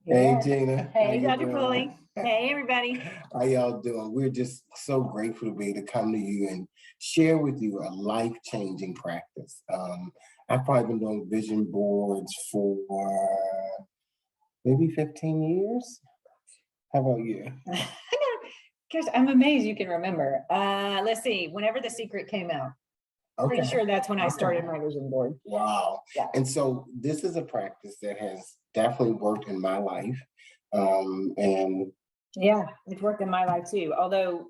Hey, Yeah. Gina. How Hey, you Dr. doing? Pulley. Hey, everybody. How y'all doing? We're just so grateful to be able to come to you and share with you a life-changing practice. I've probably been doing vision boards for maybe 15 years. How about you? Gosh, I'm amazed you can remember. Let's see. Whenever The Secret came out, pretty sure that's when I started my vision board. Wow. Yeah. And so this is a practice that has definitely worked in my life. And Yeah, it's worked in my life too. Although,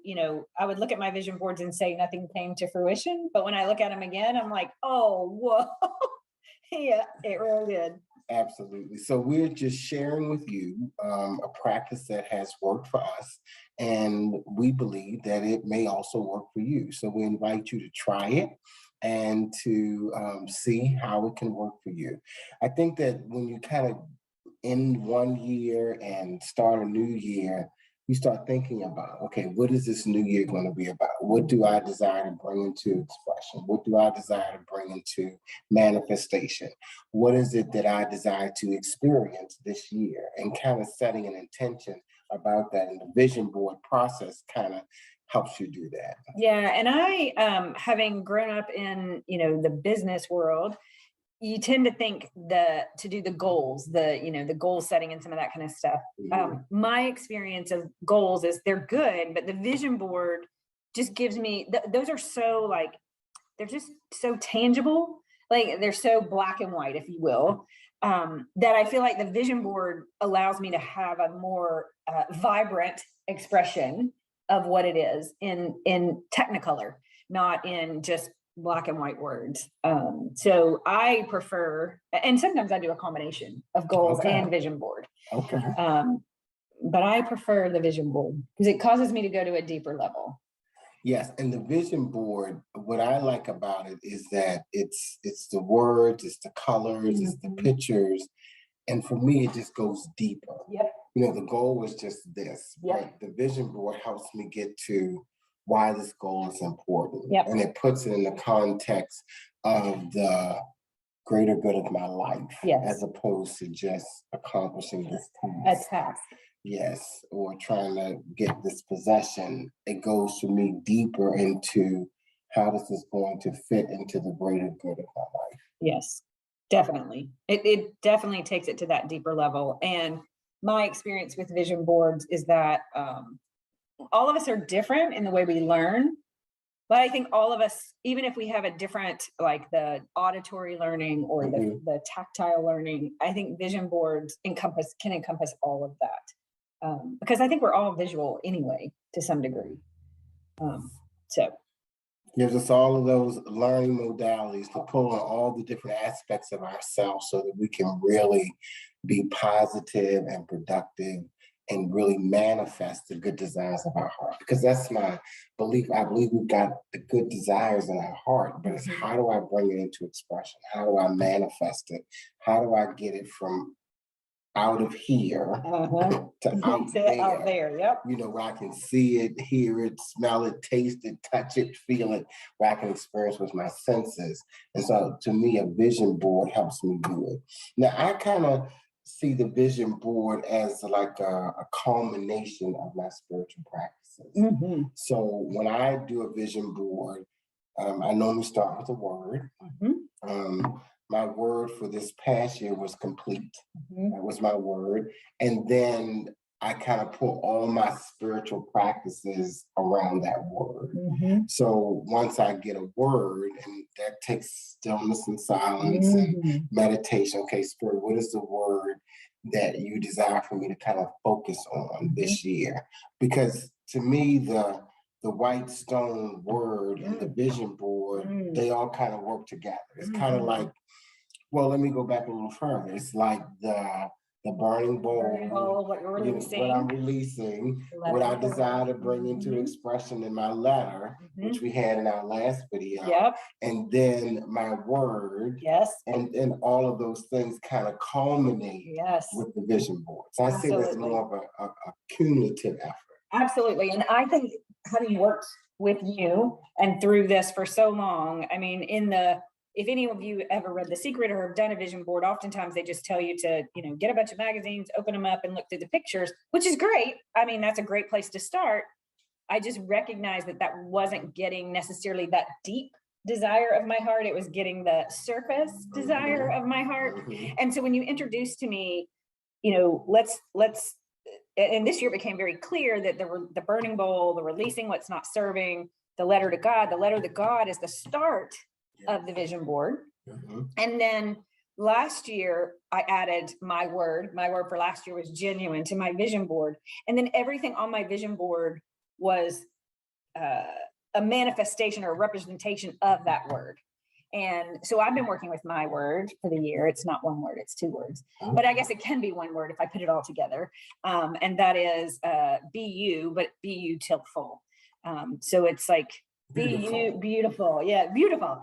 I would look at my vision boards and say nothing came to fruition. But when I look at them again, I'm like, oh, whoa. Yeah, it really did. absolutely. So we're just sharing with you a practice that has worked for us, and we believe that it may also work for you. So we invite you to try it and to see how it can work for you. I think that when you kind of end one year and start a new year, you start thinking about, okay, what is this new year going to be about? What do I desire to bring into expression? What do I desire to bring into manifestation? What is it that I desire to experience this year? And kind of setting an intention about that. And the vision board process kind of helps you do that. Yeah. And I, having grown up in, the business world, you tend to think to do the goals, the goal setting and some of that kind of stuff. My experience of goals is they're good, but the vision board just gives me, those are so they're just so tangible. Like they're so black and white, if you will, that I feel like the vision board allows me to have a more vibrant expression of what it is in Technicolor, not in just black and white words. So I prefer, and sometimes I do a combination of goals and vision board. Okay. But I prefer the vision board because it causes me to go to a deeper level. Yes, and the vision board, what I like about it is that it's the words, it's the colors, it's the pictures, and for me, it just goes deeper. Yep. The goal was just this, but the vision board helps me get to why this goal is important. Yep. And it puts it in the context of the greater good of my life, as opposed to just accomplishing this task. A task. Yes, or trying to get this possession. It goes for me deeper into how this is going to fit into the greater good of my life. Yes, definitely. It definitely takes it to that deeper level. And my experience with vision boards is that all of us are different in the way we learn. But I think all of us, even if we have a different, like the auditory learning or the tactile learning, I think vision boards can encompass all of that. Because I think we're all visual anyway, to some degree. So gives us all of those learning modalities to pull on all the different aspects of ourselves so that we can really be positive and productive and really manifest the good desires of our heart. Because that's my belief. I believe we've got the good desires in our heart, but it's how do I bring it into expression? How do I manifest it? How do I get it from out of here to out there? Yep. Where I can see it, hear it, smell it, taste it, touch it, feel it, where I can experience with my senses. And so to me, a vision board helps me do it. Now, I kind of see the vision board as like a culmination of my spiritual practices. So when I do a vision board, I normally start with a word. My word for this past year was complete. That was my word. And then I kind of put all my spiritual practices around that word. So once I get a word, and that takes stillness and silence and meditation. Okay, Spirit, what is the word that you desire for me to kind of focus on this year? Because to me, the white stone word and the vision board, they all kind of work together. It's kind of like, well, let me go back a little further. It's like the burning bowl, what you're releasing. What I'm releasing, what I desire to bring into expression in my letter, which we had in our last video, and then my word, and all of those things kind of culminate with the vision board. So I say that's more of a cumulative effort. Absolutely. And I think having worked with you and through this for so long, I mean, in the if any of you ever read The Secret or have done a vision board, oftentimes they just tell you to, get a bunch of magazines, open them up and look through the pictures, which is great. I mean, that's a great place to start. I just recognized that wasn't getting necessarily that deep desire of my heart. It was getting the surface desire of my heart. And so when you introduced to me, let's, and this year became very clear that there were the burning bowl, the releasing what's not serving, the letter to God. The letter to God is the start of the vision board. And then last year I added my word for last year was genuine to my vision board. And then everything on my vision board was a manifestation or a representation of that word. And so I've been working with my word for the year. It's not one word, it's two words, but I guess it can be one word if I put it all together. And that is be you, but be you till full. So it's like, be you, beautiful. Yeah, beautiful.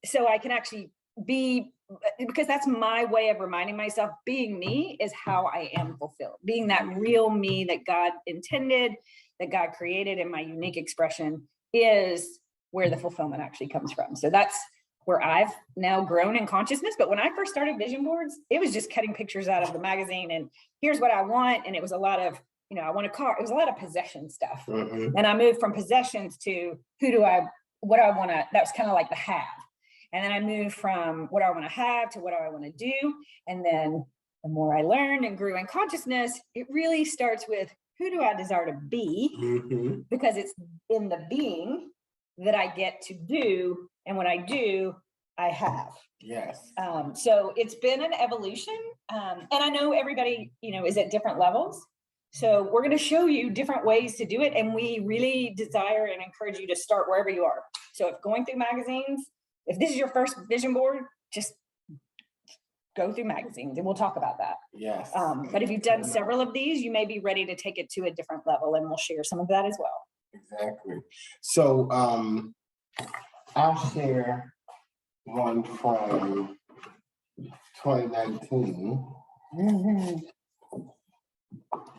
So I can actually be, because that's my way of reminding myself, being me is how I am fulfilled. Being that real me that God intended, that God created in my unique expression is where the fulfillment actually comes from. So that's where I've now grown in consciousness. But when I first started vision boards, it was just cutting pictures out of the magazine and here's what I want. And it was a lot of, I want a car. It was a lot of possession stuff. And I moved from possessions to what do I want to, that was kind of like the have. And then I moved from what I want to have to what do I want to do. And then the more I learned and grew in consciousness, it really starts with who do I desire to be? Because it's in the being that I get to do. And when I do, I have. Yes. So it's been an evolution. And I know everybody, is at different levels. So we're going to show you different ways to do it. And we really desire and encourage you to start wherever you are. So if going through magazines, if this is your first vision board, just go through magazines and we'll talk about that. Yes. But if you've done several of these, you may be ready to take it to a different level and we'll share some of that as well. Exactly. So I'll share one from 2019.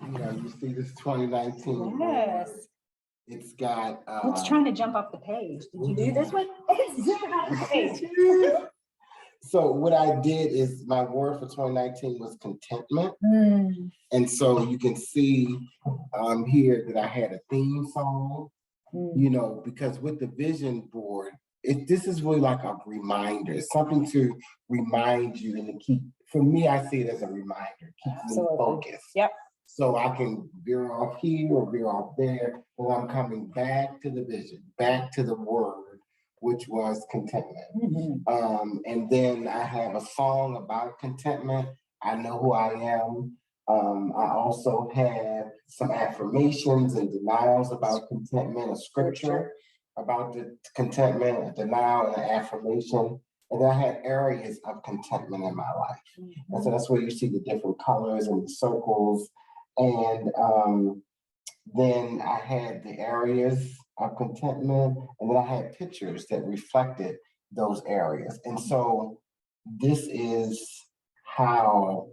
You see this 2019. Yes. It's got It's trying to jump off the page. Did you do this one? It's zooming off the page. So what I did is my word for 2019 was contentment. And so you can see here that I had a theme song, because with the vision board, this is really like a reminder. It's something to remind you and to keep, for me, I see it as a reminder, keeps me focused. Yep. So I can veer off here or veer off there, but I'm coming back to the vision, back to the word, which was contentment. And then I have a song about contentment. I know who I am. I also have some affirmations and denials about contentment, a scripture about the contentment, a denial, and an affirmation. And then I had areas of contentment in my life. And so that's where you see the different colors and the circles. And then I had the areas of contentment, and then I had pictures that reflected those areas. And so this is how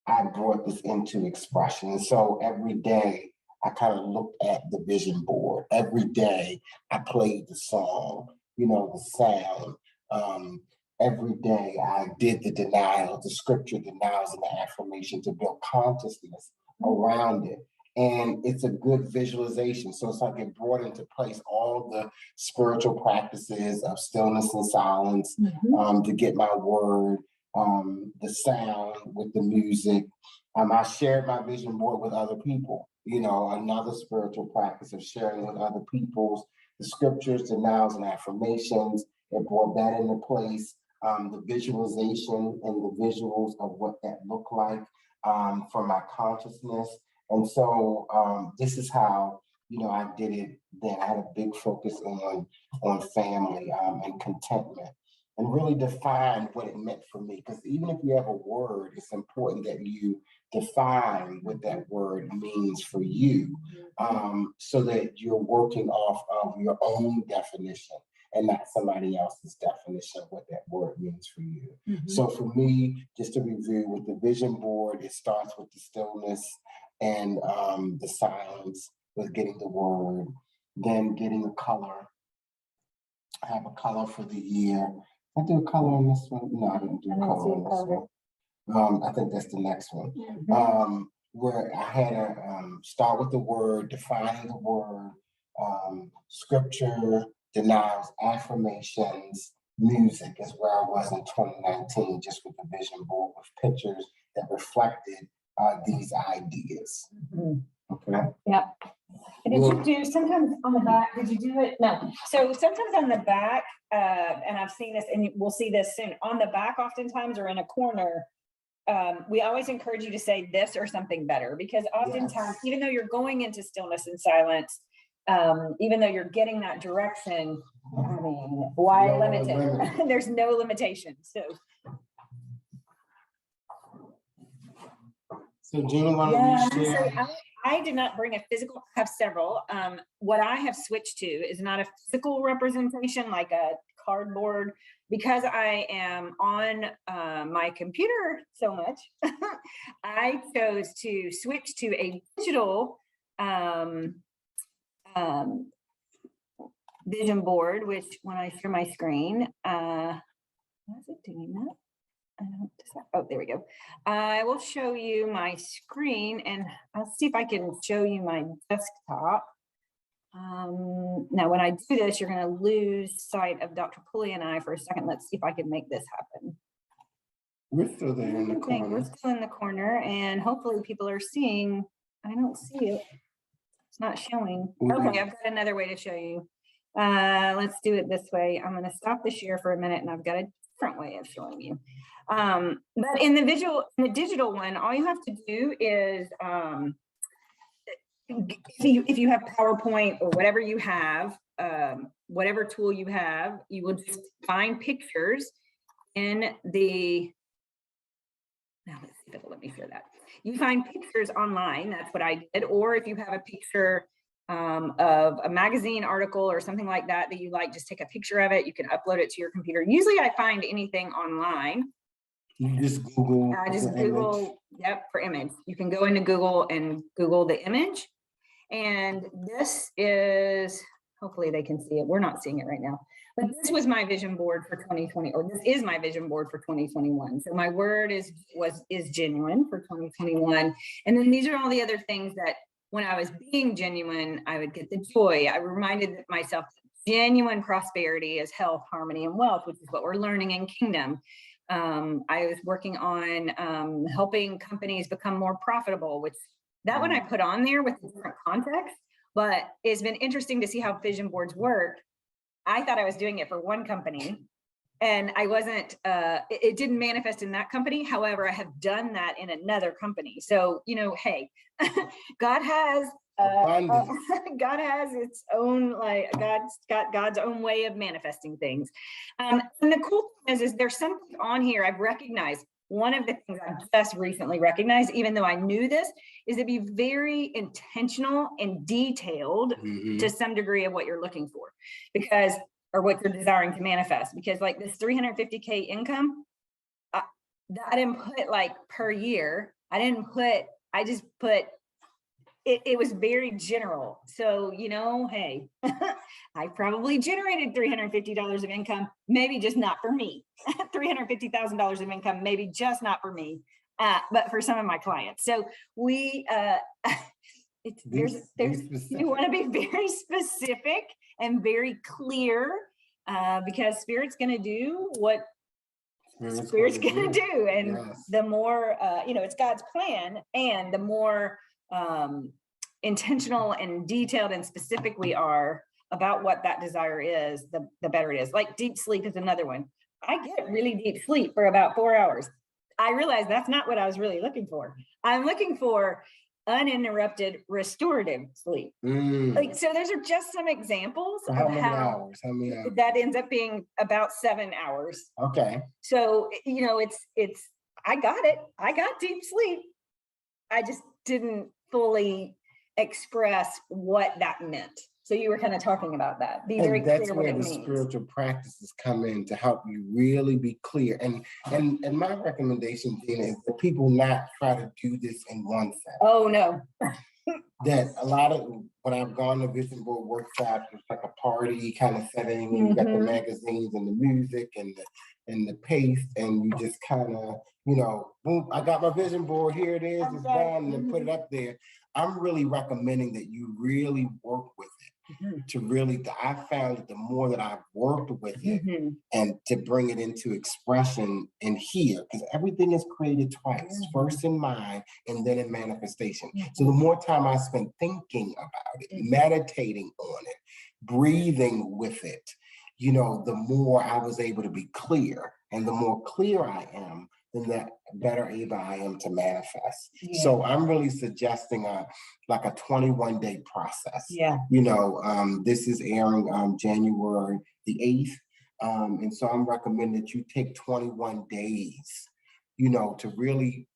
I brought this into expression. And so every day I kind of looked at the vision board. Every day I played the song, the sound. Every day I did the denial, the scripture denials and the affirmation to build consciousness around it. And it's a good visualization. So it's like it brought into place all the spiritual practices of stillness and silence, to get my word, the sound with the music. I shared my vision board with other people, another spiritual practice of sharing with other people's the scriptures, denials, and affirmations. It brought that into place, the visualization and the visuals of what that looked like for my consciousness. And so this is how, I did it then. I had a big focus on family and contentment, and really define what it meant for me. Because even if you have a word, it's important that you define what that word means for you, so that you're working off of your own definition and not somebody else's definition of what that word means for you. So for me, just to review, with the vision board, it starts with the stillness and the silence, with getting the word, then getting a color. I have a color for the year, I do a color on this one. No, I didn't do I a don't color see a on this color. one. I think that's the next one. Where I had to start with the word, defining the word, scripture, denials, affirmations, music is where I was in 2019, just with the vision board with pictures that reflected these ideas. Okay. Yeah. Did you do sometimes on the back? Did you do it? No. So sometimes on the back, and I've seen this, and we'll see this soon. On the back, oftentimes, or in a corner, we always encourage you to say this or something better, because oftentimes, even though you're going into stillness and silence, even though you're getting that direction, I mean, why limit it? There's no limitation. So Gina, why don't you share? So I did not bring a physical, I have several. What I have switched to is not a physical representation like a cardboard, because I am on my computer so much. I chose to switch to a digital vision board, which when I share my screen, why is it doing that? Oh, there we go. I will show you my screen, and I'll see if I can show you my desktop. Now, when I do this, you're going to lose sight of Dr. Pulley and I for a second. Let's see if I can make this happen. We're still there in the corner. We're still in the corner, and hopefully people are seeing. I don't see it. It's not showing. Okay, I've got another way to show you. Let's do it this way. I'm going to stop the share for a minute, and I've got a different way of showing you. But in the digital one, all you have to do is, if you have PowerPoint or whatever you have, whatever tool you have, you will just find pictures in the, now let's see if it'll let me share that. You find pictures online, that's what I did, or if you have a picture of a magazine article or something like that that you like, just take a picture of it, you can upload it to your computer. Usually I find anything online. You just Google. Google, yep, for image. You can go into Google and Google the image. And this is, hopefully they can see it. We're not seeing it right now. But this was my vision board for 2020, or this is my vision board for 2021. So my word is genuine for 2021. And then these are all the other things that when I was being genuine, I would get the joy. I reminded myself that genuine prosperity is health, harmony, and wealth, which is what we're learning in Kingdom. I was working on helping companies become more profitable, which that one I put on there with a different context, but it's been interesting to see how vision boards work. I thought I was doing it for one company, and I wasn't, it didn't manifest in that company. However, I have done that in another company. So, hey, God has God has its own, like, God's got God's own way of manifesting things. And the cool thing is there's something on here I've recognized. One of the things I've just recently recognized, even though I knew this, is to be very intentional and detailed to some degree of what you're looking for, because, or what you're desiring to manifest. Because like this 350K income, I didn't put like per year. I just put, it was very general. So, hey, I probably generated $350 of income, maybe just not for me. $350,000 of income, maybe just not for me, but for some of my clients. So we, you want to be very specific and very clear, because Spirit's going to do what Spirit's going to do. And the more, it's God's plan, and the more intentional and detailed and specific we are about what that desire is, the better it is. Like deep sleep is another one. I get really deep sleep for about 4 hours. I realize that's not what I was really looking for. I'm looking for uninterrupted restorative sleep. Like, so those are just some examples of how many hours that ends up being about 7 hours. Okay. So, it's, I got it. I got deep sleep. I just didn't fully express what that meant. So you were kind of talking about that. Be very clear what it means. That's where the spiritual practices come in to help you really be clear. And my recommendation, Gina, is that people not try to do this in one session. Oh no. That a lot of when I've gone to vision board workshops, it's like a party kind of setting, and you got the magazines and the music and the pace, and you just kind of, boom, I got my vision board, here it is, it's done, and then put it up there. I'm really recommending that you really work with it. To really, I found that the more that I've worked with it and to bring it into expression in here, because everything is created twice, first in mind and then in manifestation. So the more time I spent thinking about it, meditating on it, breathing with it, the more I was able to be clear. And the more clear I am, then the better able I am to manifest. So I'm really suggesting like a 21-day process. This is airing January the 8th. And so I'm recommending that you take 21 days, to really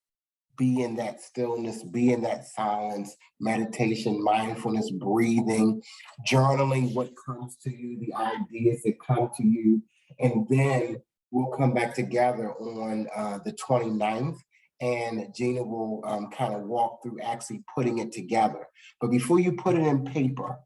be in that stillness, be in that silence, meditation, mindfulness, breathing, journaling what comes to you, the ideas that come to you. And then we'll come back together on the 29th, and Gina will kind of walk through actually putting it together. But before you put it in paper,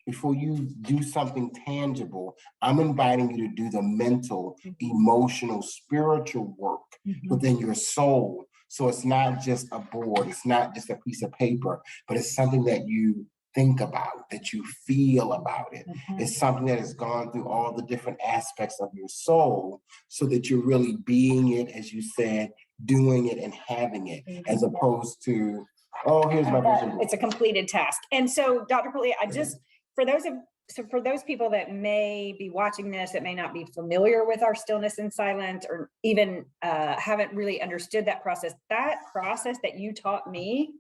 before you do something tangible, I'm inviting you to do the mental, emotional, spiritual work within your soul. So it's not just a board, it's not just a piece of paper, but it's something that you think about, that you feel about it. It's something that has gone through all the different aspects of your soul, so that you're really being it, as you said, doing it and having it, as opposed to, oh, here's my vision board. It's a completed task. And so, Dr. Pulley, for those people that may be watching this, that may not be familiar with our stillness and silence, or even haven't really understood that process that you taught me,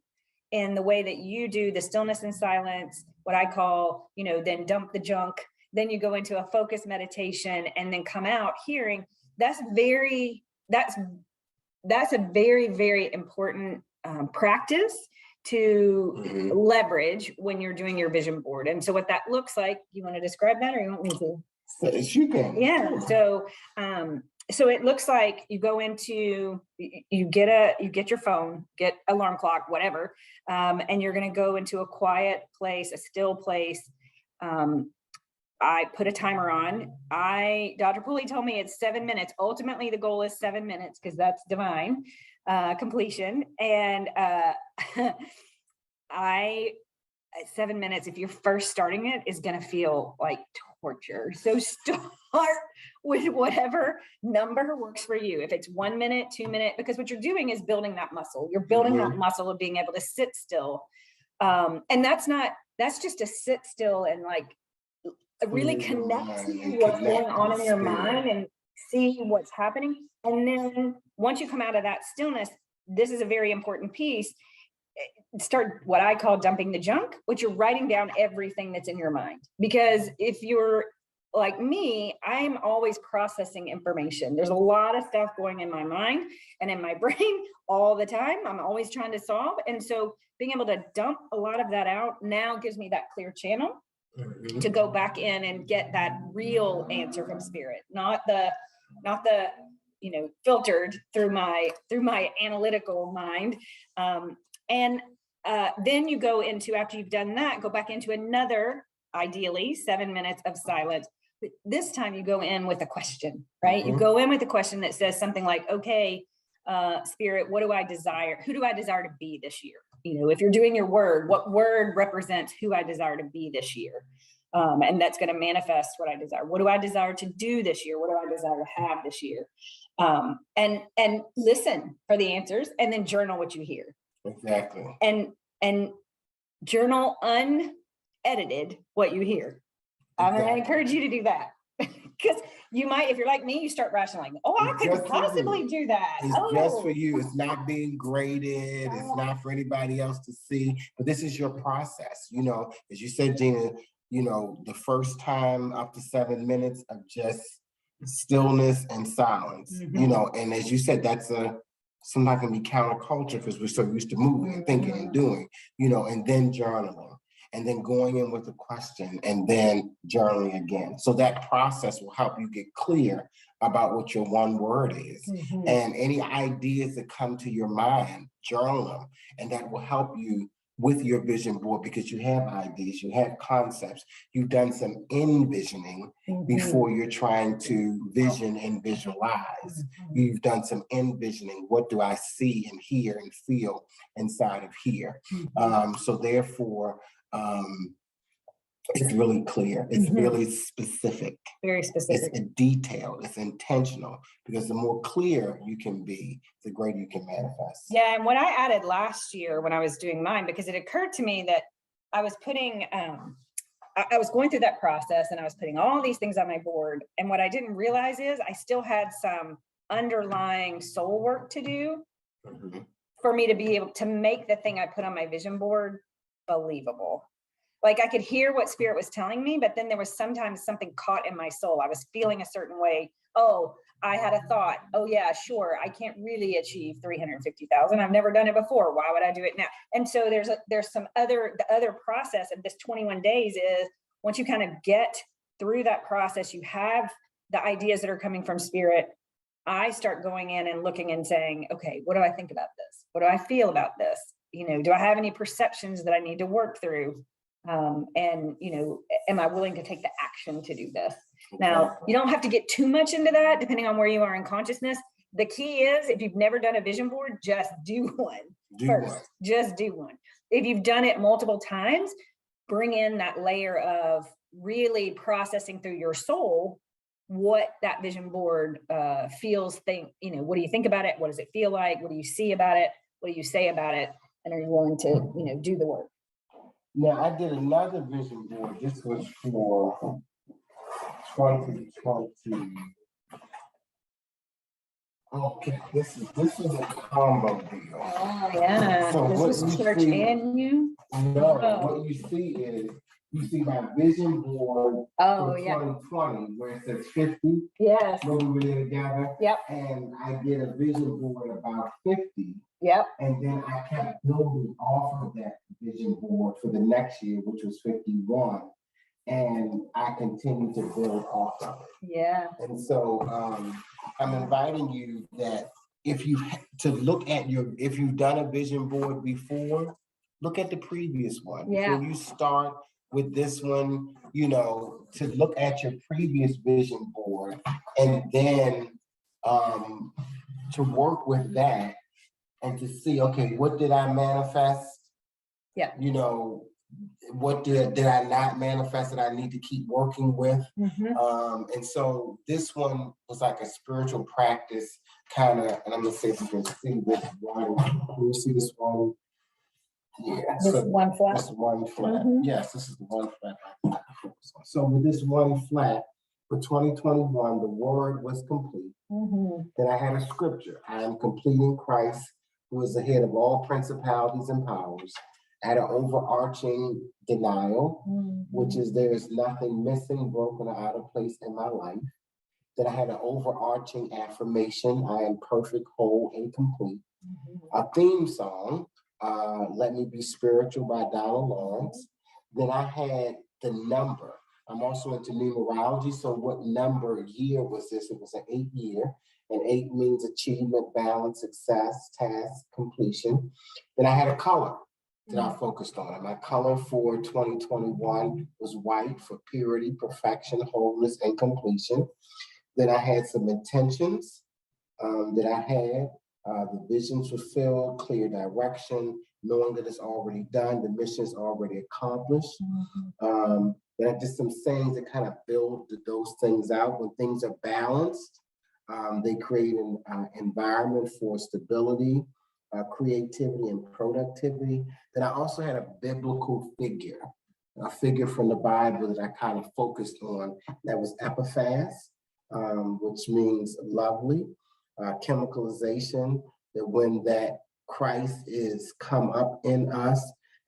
in the way that you do the stillness and silence, what I call, then dump the junk, then you go into a focused meditation, and then come out hearing, that's a very, very important practice to leverage when you're doing your vision board. And so what that looks like, you want to describe that, or you want me to? You can. Yeah. So it looks like you go into, you get your phone, get alarm clock, whatever, and you're going to go into a quiet place, a still place. I put a timer on. Dr. Pulley told me it's 7 minutes. Ultimately, the goal is 7 minutes, because that's divine completion. And 7 minutes, if you're first starting it, is going to feel like torture. So start with whatever number works for you. If it's 1 minute, 2 minutes, because what you're doing is building that muscle. You're building that muscle of being able to sit still. And that's just to sit still and like really connect to what's going on in your mind and see what's happening. And then once you come out of that stillness, this is a very important piece. Start what I call dumping the junk, which you're writing down everything that's in your mind. Because if you're like me, I'm always processing information. There's a lot of stuff going in my mind and in my brain all the time. I'm always trying to solve. And so being able to dump a lot of that out now gives me that clear channel to go back in and get that real answer from spirit, not the filtered through my analytical mind. And then you go into, after you've done that, go back into another, ideally 7 minutes of silence. But this time you go in with a question, right? You go in with a question that says something like, okay, spirit, what do I desire? Who do I desire to be this year? If you're doing your word, what word represents who I desire to be this year? And that's going to manifest what I desire. What do I desire to do this year? What do I desire to have this year? And listen for the answers, and then journal what you hear. Exactly. And journal unedited what you hear. I'm going to encourage you to do that, because you might, if you're like me, you start rationalizing. Oh, I could possibly do that. It's just for you. It's not being graded. It's not for anybody else to see. But this is your process. As you said, Gina, the first time up to 7 minutes of just stillness and silence. And as you said, that's sometimes can be counterculture, because we're so used to moving and thinking and doing, and then journaling, and then going in with a question, and then journaling again. So that process will help you get clear about what your one word is. And any ideas that come to your mind, journal them, and that will help you with your vision board because you have ideas, you have concepts, you've done some envisioning before you're trying to vision and visualize. You've done some envisioning. What do I see and hear and feel inside of here? So therefore, it's really clear. It's really specific. Very specific. It's detailed. It's intentional, because the more clear you can be, the greater you can manifest. Yeah, and what I added last year when I was doing mine, because it occurred to me that I was putting, I was going through that process and I was putting all these things on my board. And what I didn't realize is I still had some underlying soul work to do for me to be able to make the thing I put on my vision board believable. Like I could hear what spirit was telling me, but then there was sometimes something caught in my soul. I was feeling a certain way. Oh, I had a thought. Oh yeah, sure. I can't really achieve 350,000. I've never done it before. Why would I do it now? And so the other process of this 21 days is once you kind of get through that process, you have the ideas that are coming from spirit. I start going in and looking and saying, okay, what do I think about this? What do I feel about this? You know, do I have any perceptions that I need to work through? And, you know, am I willing to take the action to do this? Now, you don't have to get too much into that, depending on where you are in consciousness. The key is, if you've never done a vision board, just do one first. Just do one. If you've done it multiple times, bring in that layer of really processing through your soul what that vision board feels, you know, what do you think about it? What does it feel like? What do you see about it? What do you say about it? And are you willing to, you know, do the work? Now, I did another vision board. This was for 2020. Okay, this is a combo deal. Oh yeah. So this was church and you? No, what you see is you see my vision board for 2020 where it says 50. Yes. When we were there together. Yep. And I did a vision board about 50. Yep. And then I kept building off of that vision board for the next year, which was 51. And I continue to build off of it. Yeah. And so I'm inviting you that if you've done a vision board before, look at the previous one. Yeah. Before you start with this one, you know, to look at your previous vision board and then to work with that and to see, okay, what did I manifest? Yeah. You know, what did I not manifest that I need to keep working with? And so this one was like a spiritual practice kind of, and I'm gonna see if you can see this one. Can you see this one? Yeah. This one flat? This one flat. Yes, this is the one flat. So with this one flat, for 2021, the word was complete. Then I had a scripture. I am complete in Christ, who is the head of all principalities and powers. I had an overarching denial, which is there is nothing missing, broken, or out of place in my life. Then I had an overarching affirmation. I am perfect, whole, and complete. A theme song, Let Me Be Spiritual by Donald Lawrence. Then I had the number. I'm also into numerology. So what number year was this? It was an 8 year. And 8 means achievement, balance, success, task, completion. Then I had a color that I focused on. And my color for 2021 was white for purity, perfection, wholeness, and completion. Then I had some intentions that I had. The visions fulfilled, clear direction, knowing that it's already done, the mission is already accomplished. Then I did some things that kind of build those things out. When things are balanced, they create an environment for stability, creativity, and productivity. Then I also had a biblical figure, a figure from the Bible that I kind of focused on. That was Epiphas, which means lovely, chemicalization, that when that Christ is come up in us,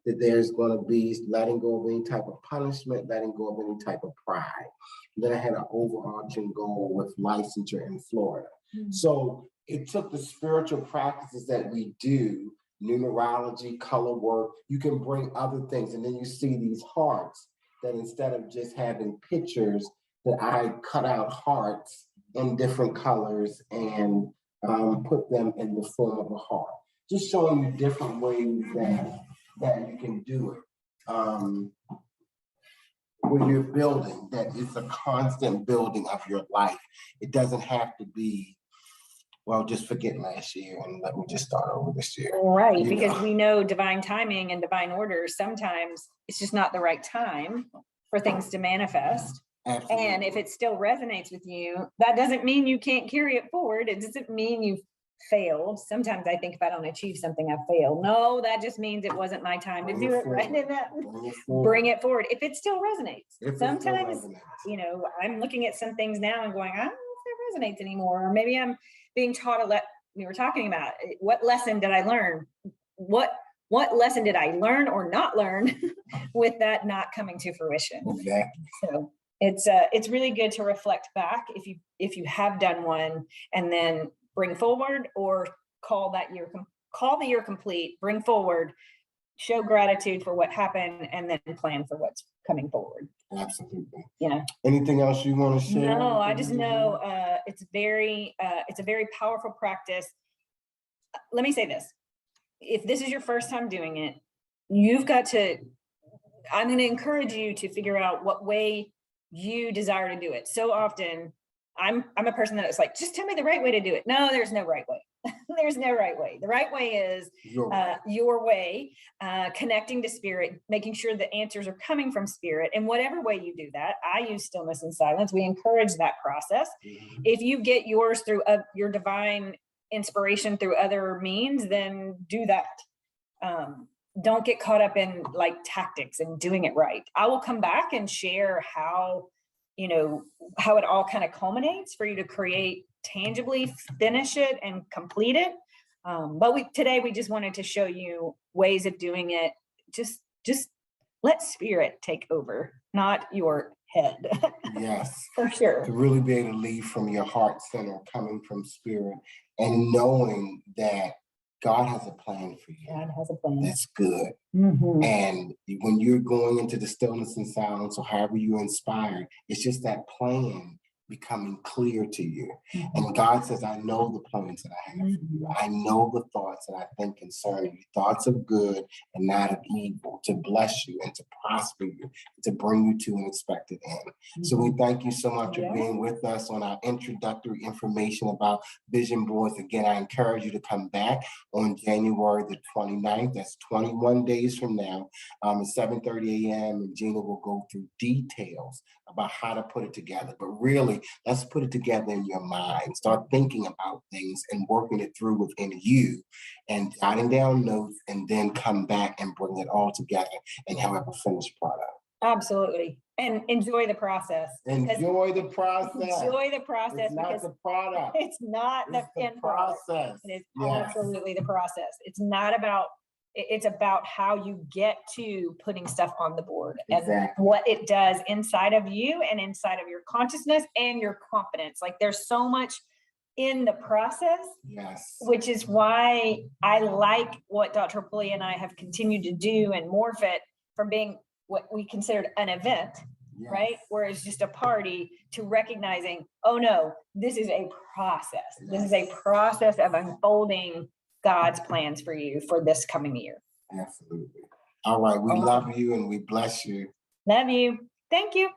that there's going to be letting go of any type of punishment, letting go of any type of pride. And then I had an overarching goal with licensure in Florida. So it took the spiritual practices that we do, numerology, color work, you can bring other things. And then you see these hearts that instead of just having pictures, that I cut out hearts in different colors and put them in the form of a heart. Just showing you different ways that that you can do it. When you're building, that it's a constant building of your life. It doesn't have to be, well, just forget last year and let me just start over this year. Right, You because know? we know divine timing and divine order, sometimes it's just not the right time for things to manifest. Absolutely. And if it still resonates with you, that doesn't mean you can't carry it forward. It doesn't mean you've failed. Sometimes I think if I don't achieve something, I failed. No, that just means it wasn't my time to do it right in that. Bring it forward. If it still resonates. Sometimes, you know, I'm looking at some things now and going, I don't know if that resonates anymore. Or maybe I'm being taught we were talking about what lesson did I learn? What lesson did I learn or not learn with that not coming to fruition? Exactly. So it's really good to reflect back if you have done one, and then bring forward, or call the year complete, bring forward, show gratitude for what happened, and then plan for what's coming forward. Absolutely. You know. Anything else you want to share? No, I just know it's a very powerful practice. Let me say this. If this is your first time doing it, I'm going to encourage you to figure out what way you desire to do it. So often I'm a person that is like, just tell me the right way to do it. No, there's no right way. There's no right way. The right way is your way, connecting to spirit, making sure the answers are coming from spirit. And whatever way you do that, I use stillness and silence. We encourage that process. Mm-hmm. If you get yours through your divine inspiration through other means, then do that. Don't get caught up in like tactics and doing it right. I will come back and share how it all kind of culminates for you to create, tangibly finish it and complete it. But today we just wanted to show you ways of doing it. Just let spirit take over, not your head. Yes, for sure. To really be able to lead from your heart center, coming from spirit, and knowing that God has a plan for you. God has a plan. That's good. Mm-hmm. And when you're going into the stillness and silence, or however you're inspired, it's just that plan becoming clear to you. Mm-hmm. And God says, I know the plans that I have for you. I know the thoughts that I think concerning you, thoughts of good and not of evil, to bless you and to prosper you, and to bring you to an expected end. Mm-hmm. So we thank you so much for being with us on our introductory information about vision boards. Again, I encourage you to come back on January the 29th. That's 21 days from now, at 7:30 a.m. And Gina will go through details about how to put it together. But really, let's put it together in your mind. Start thinking about things and working it through within you, and jotting down notes, and then come back and bring it all together and have a finished product. Absolutely. And enjoy the process. Enjoy the process. Enjoy the process. It's not the product. It's not the end process. It is absolutely the process. It's not about, it's about how you get to putting stuff on the board and what it does inside of you and inside of your consciousness and your confidence. Like there's so much in the process, which is why I like what Dr. Pulley and I have continued to do and morph it from being what we considered an event, right? Where it's just a party, to recognizing, oh no, this is a process. This is a process of unfolding God's plans for you for this coming year. Absolutely. All right. We love you and we bless you. Love you. Thank you.